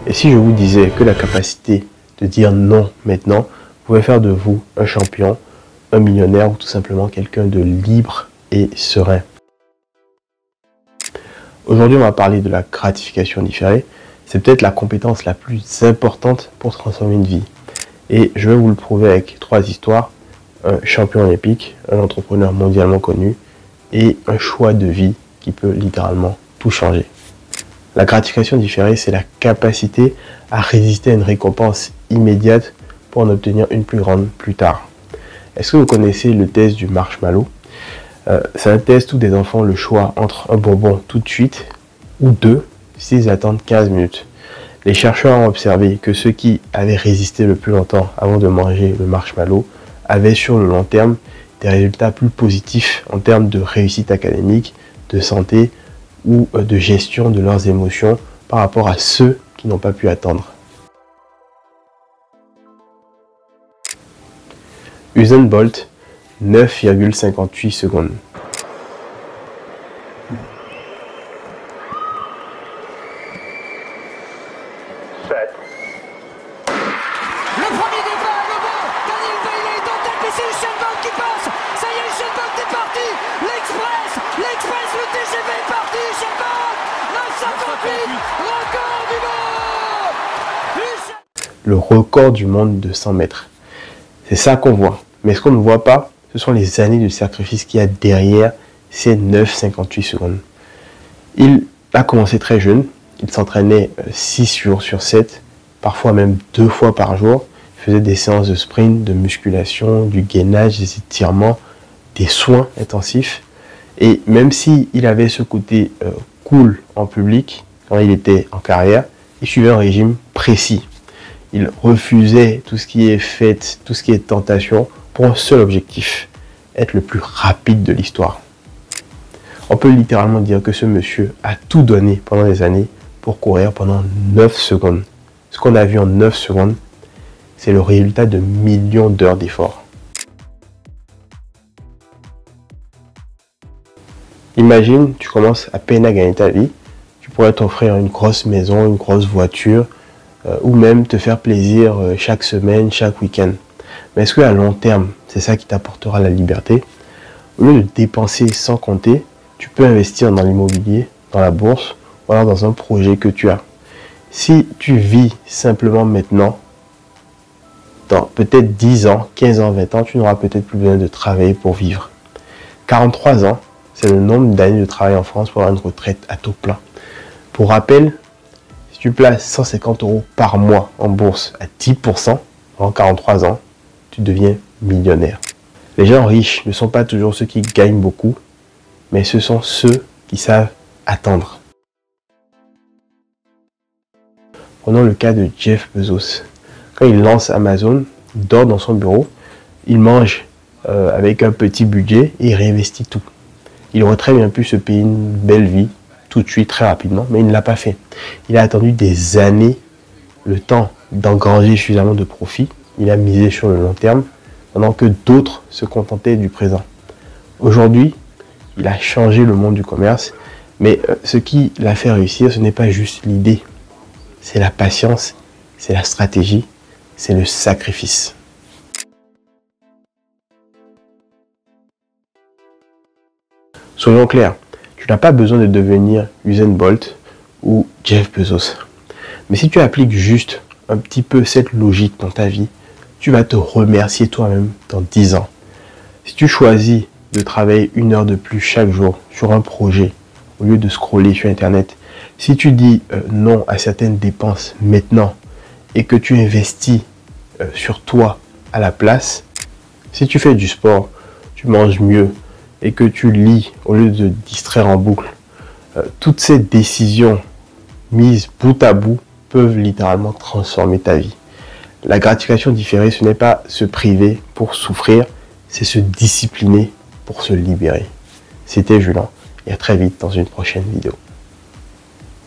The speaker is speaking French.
Et si je vous disais que la capacité de dire non maintenant pouvait faire de vous un champion, un millionnaire ou tout simplement quelqu'un de libre et serein. Aujourd'hui, on va parler de la gratification différée. C'est peut-être la compétence la plus importante pour transformer une vie. Et je vais vous le prouver avec 3 histoires. Un champion olympique, un entrepreneur mondialement connu et un choix de vie qui peut littéralement tout changer. La gratification différée, c'est la capacité à résister à une récompense immédiate pour en obtenir une plus grande plus tard. Est-ce que vous connaissez le test du marshmallow? C'est un test où des enfants ont le choix entre un bonbon tout de suite ou 2 s'ils attendent 15 minutes. Les chercheurs ont observé que ceux qui avaient résisté le plus longtemps avant de manger le marshmallow avaient sur le long terme des résultats plus positifs en termes de réussite académique, de santé ou de gestion de leurs émotions par rapport à ceux qui n'ont pas pu attendre. Usain Bolt, 9,58 secondes. Le premier départ, le bon, Daniel Bailey est en tête, et c'est Usain Bolt qui passe. Ça y est, Usain Bolt est parti. L'Express, le TGV est parti. Usain Bolt, 9,58, record du monde. Le record du monde de 100 mètres. C'est ça qu'on voit. Mais ce qu'on ne voit pas, ce sont les années de sacrifice qu'il y a derrière ces 9,58 secondes. Il a commencé très jeune. Il s'entraînait 6 jours sur 7, parfois même 2 fois par jour. Il faisait des séances de sprint, de musculation, du gainage, des étirements, des soins intensifs. Et même s'il avait ce côté cool en public, quand il était en carrière, il suivait un régime précis. Il refusait tout ce qui est fête, tout ce qui est tentation, pour un seul objectif, être le plus rapide de l'histoire. On peut littéralement dire que ce monsieur a tout donné pendant des années pour courir pendant 9 secondes. Ce qu'on a vu en 9 secondes, c'est le résultat de millions d'heures d'efforts. Imagine, tu commences à peine à gagner ta vie, tu pourrais t'offrir une grosse maison, une grosse voiture, ou même te faire plaisir chaque semaine, chaque week-end. Mais est-ce qu'à long terme, c'est ça qui t'apportera la liberté? Au lieu de dépenser sans compter, tu peux investir dans l'immobilier, dans la bourse, ou alors dans un projet que tu as. Si tu vis simplement maintenant, dans peut-être 10 ans, 15 ans, 20 ans, tu n'auras peut-être plus besoin de travailler pour vivre. 43 ans, c'est le nombre d'années de travail en France pour avoir une retraite à taux plein. Pour rappel, si tu places 150 € par mois en bourse à 10%, en 43 ans, tu deviens millionnaire. Les gens riches ne sont pas toujours ceux qui gagnent beaucoup, mais ce sont ceux qui savent attendre. Prenons le cas de Jeff Bezos. Quand il lance Amazon, il dort dans son bureau, il mange avec un petit budget et il réinvestit tout. Il aurait très bien pu se payer une belle vie tout de suite, très rapidement, mais il ne l'a pas fait. Il a attendu des années, le temps d'engranger suffisamment de profit. Il a misé sur le long terme, pendant que d'autres se contentaient du présent. Aujourd'hui, il a changé le monde du commerce, mais ce qui l'a fait réussir, ce n'est pas juste l'idée. C'est la patience, c'est la stratégie, c'est le sacrifice. Soyons clairs, tu n'as pas besoin de devenir Usain Bolt ou Jeff Bezos. Mais si tu appliques juste un petit peu cette logique dans ta vie, tu vas te remercier toi-même dans 10 ans. Si tu choisis de travailler 1 heure de plus chaque jour sur un projet, au lieu de scroller sur Internet, si tu dis non à certaines dépenses maintenant et que tu investis sur toi à la place, si tu fais du sport, tu manges mieux et que tu lis au lieu de te distraire en boucle, toutes ces décisions mises bout à bout peuvent littéralement transformer ta vie. La gratification différée, ce n'est pas se priver pour souffrir, c'est se discipliner pour se libérer. C'était Julien et à très vite dans une prochaine vidéo.